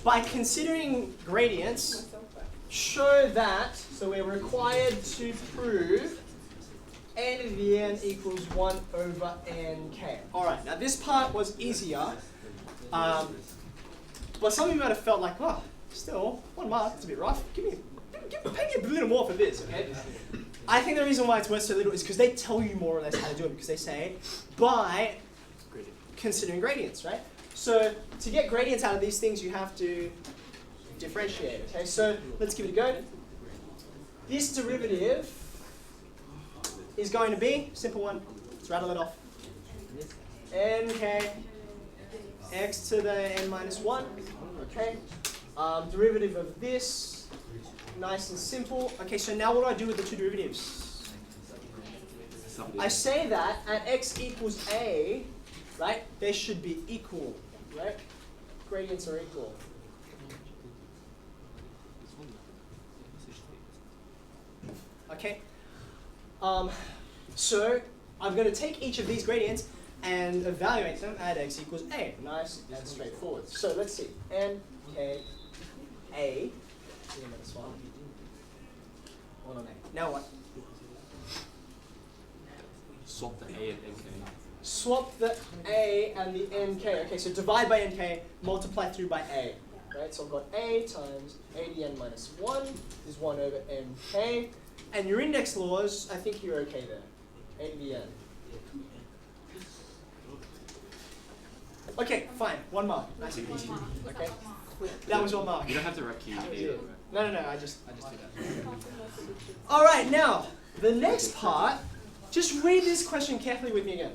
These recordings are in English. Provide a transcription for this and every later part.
by considering gradients, show that, so we're required to prove n to the n equals 1 over nk. Alright, now this part was easier, but some of you might have felt like, oh, still, 1 mark, it's a bit rough. Pay me a little more for this, okay? I think the reason why it's worth so little is because they tell you more or less how to do it, because they say, by considering gradients, right? So to get gradients out of these things, you have to differentiate, okay? So let's give it a go. This derivative is going to be, simple one, let's rattle it off. Nk x to the n minus 1, okay? Derivative of this, nice and simple. Okay, so now what do I do with the two derivatives? I say that at x equals a, right, they should be equal, right? Gradients are equal. Okay, so I'm going to take each of these gradients and evaluate them at x equals a. Nice and straightforward. So let's see. N, K, A. One on A. Now what? Swap the A and NK. Swap the A and the NK. Okay, so divide by NK, multiply through by A. Right, so I've got A times A to the n minus 1 is 1 over NK. And your index laws, I think you're okay there. A to the n. Okay, fine. 1 mark. Nice and easy. Okay. That was 1 mark. You don't have to recuse A. No, I just do that. All right, now the next part. Just read this question carefully with me again.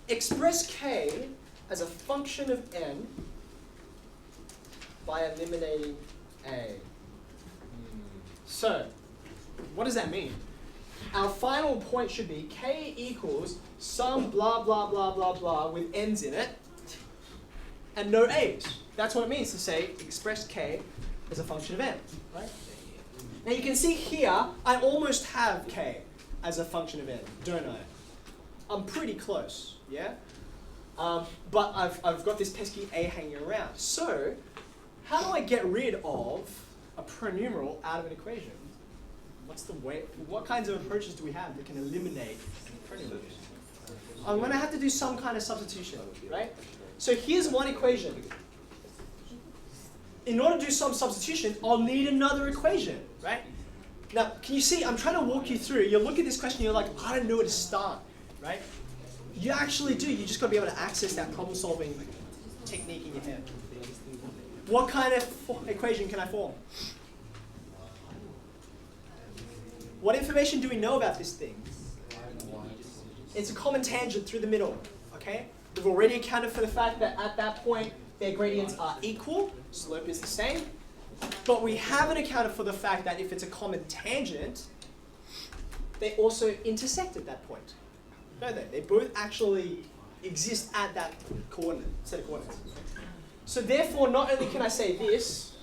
Express k as a function of n by eliminating a. So, what does that mean? Our final point should be k equals some blah blah blah blah blah with n's in it and no a's. That's what it means to say express k as a function of n, right? Now you can see here, I almost have k as a function of n, don't I? I'm pretty close, yeah? But I've got this pesky a hanging around. So, how do I get rid of a pronumeral out of an equation? What's the way? What kinds of approaches do we have that can eliminate pronumerals? I'm going to have to do some kind of substitution, right? So here's one equation. In order to do some substitution, I'll need another equation, right? Now, can you see, I'm trying to walk you through. You look at this question, you're like, I don't know where to start, right? You actually do. You just got to be able to access that problem-solving technique in your head. What kind of equation can I form? What information do we know about this thing? It's a common tangent through the middle, okay? We've already accounted for the fact that at that point, their gradients are equal, slope is the same. But we haven't accounted for the fact that if it's a common tangent, they also intersect at that point. Don't they? They both actually exist at that set of coordinates. So therefore, not only can I say this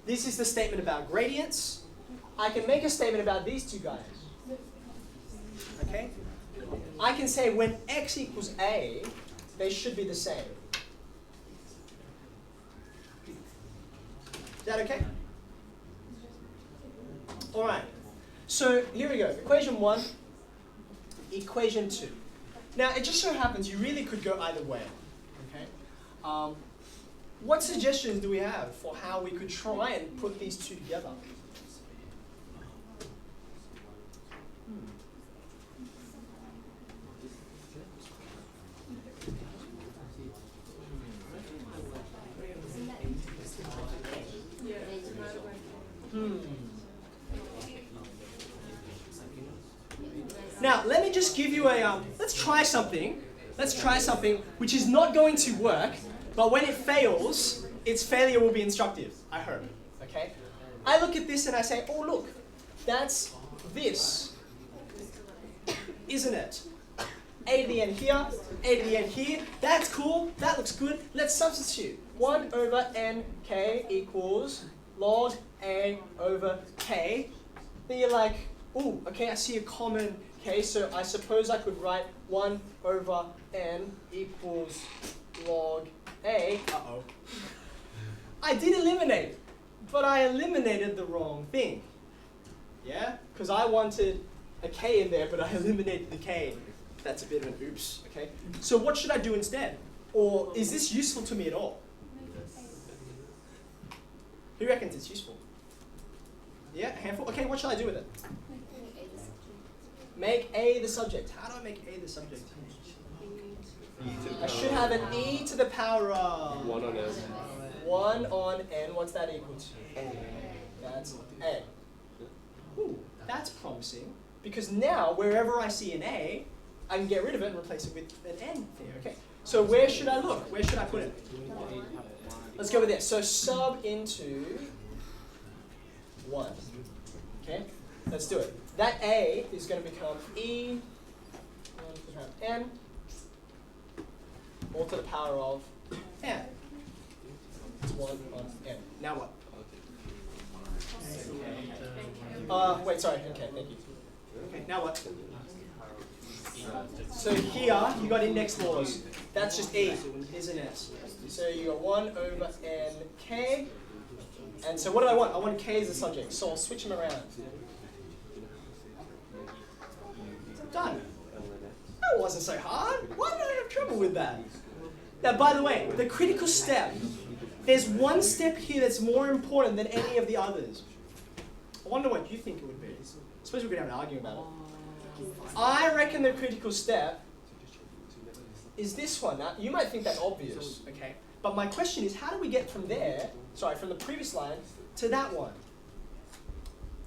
is the statement about gradients, I can make a statement about these two guys. Okay? I can say when x equals a, they should be the same. Is that okay? All right. So here we go. Equation 1, equation 2. Now, it just so happens you really could go either way. Okay? What suggestions do we have for how we could try and put these two together? Now, let me just give you a, let's try something which is not going to work, but when it fails, its failure will be instructive, I hope, okay? I look at this and I say, oh look, that's this, isn't it? A to the n here, a to the n here, that's cool, that looks good, let's substitute. 1 over nk equals log a over k. Then you're like, ooh, okay, I see a common k, so I suppose I could write 1 over n equals log a. Uh-oh. I did eliminate, but I eliminated the wrong thing. Yeah? Because I wanted a k in there, but I eliminated the k. That's a bit of an oops, okay? So what should I do instead? Or is this useful to me at all? Who reckons it's useful? Yeah, a handful? Okay, what shall I do with it? Make A the subject. How do I make A the subject? I should have an e to the power of 1 on n. 1 on n. What's that equal to? That's A. Ooh, that's promising. Because now, wherever I see an A, I can get rid of it and replace it with an n there. Okay. So where should I look? Where should I put it? Let's go with this. So sub into 1. Okay? Let's do it. That A is going to become e n all to the power of n. It's 1 on n. Now what? Wait, sorry. Okay, thank you. Okay, now what? So here, you got index laws. That's just E, isn't it? So you got 1 over n k. And so what do I want? I want k as a subject. So I'll switch them around. Done. That wasn't so hard. Why did I have trouble with that? Now, by the way, the critical step. There's one step here that's more important than any of the others. I wonder what you think it would be. I suppose we're going to have an argument about it. I reckon the critical step is this one. Now, you might think that's obvious, okay? But my question is, how do we get from there, from the previous line, to that one?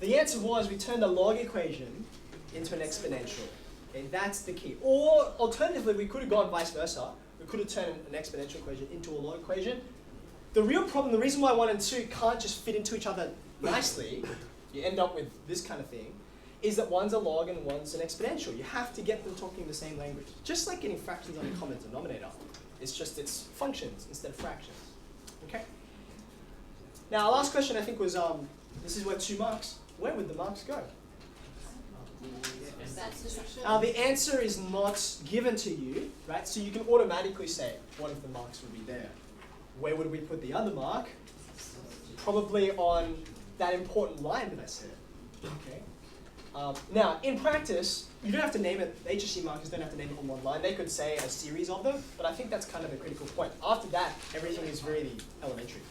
The answer was we turned a log equation into an exponential. Okay, that's the key. Or alternatively, we could have gone vice versa. We could have turned an exponential equation into a log equation. The real problem, the reason why 1 and 2 can't just fit into each other nicely, you end up with this kind of thing, is that one's a log and one's an exponential. You have to get them talking the same language. Just like getting fractions on a common denominator. It's just it's functions instead of fractions. Okay? Now, our last question I think was, this is worth 2 marks. Where would the marks go? The answer is not given to you, right? So you can automatically say one of the marks would be there. Where would we put the other mark? Probably on that important line that I said. Okay. Now, in practice, you don't have to name it. HSC markers don't have to name it on one line. They could say a series of them, but I think that's kind of the critical point. After that, everything is really elementary.